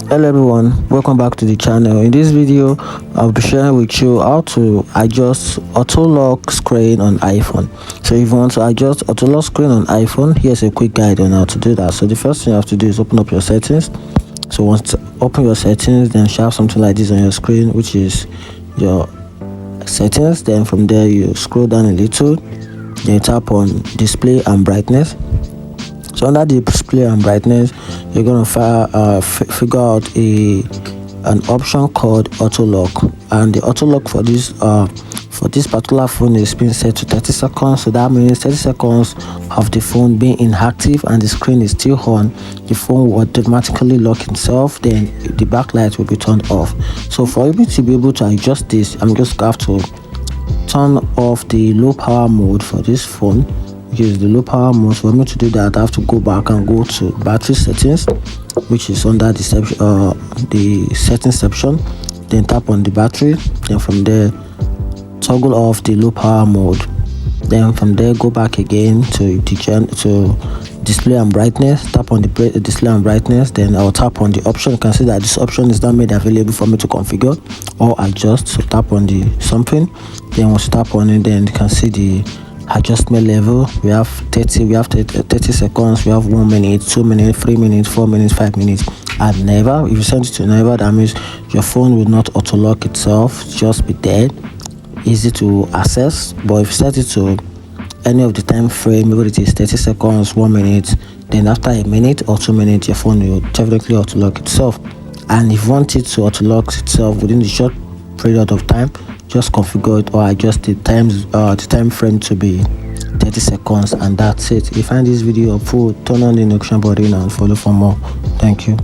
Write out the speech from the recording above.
Hello everyone, welcome back to the channel. In this video I'll be sharing with you how to adjust auto lock screen on iPhone. So if you want to adjust auto lock screen on iPhone, here's a quick guide on how to do that. So the first thing you have to do is open up your settings. So once you open your settings, then you have something like this on your screen, which is your settings. Then from there you scroll down a little, then you tap on display and brightness. So under the display and brightness, you're going to figure out an option called auto lock, and the auto lock for this particular phone is being set to 30 seconds. So that means 30 seconds of the phone being inactive and the screen is still on, the phone will automatically lock itself, then the backlight will be turned off. So for me to be able to adjust this, I'm just going to have to turn off the low power mode for this phone, which is the low power mode. For me to do that, I have to go back and go to battery settings, which is under the settings section. Then tap on the battery, then from there toggle off the low power mode. Then from there go back again to display and brightness, tap on the display and brightness. Then I'll tap on the option. You can see that this option is not made available for me to configure or adjust. So tap on the something, then once you tap on it, then you can see the adjustment level. We have 30 seconds, we have 1 minute, 2 minutes, 3 minutes, 4 minutes, 5 minutes, and never. If you send it to never, that means your phone will not auto lock itself, just be there, easy to access. But if you set it to any of the time frame, maybe it is 30 seconds, 1 minute, then after a minute or 2 minutes, your phone will definitely auto lock itself. And if you want it to auto lock itself within the short period of time, just configure it or adjust the time frame to be 30 seconds, and that's it. If you find this video helpful, turn on the notification button and follow for more. Thank you.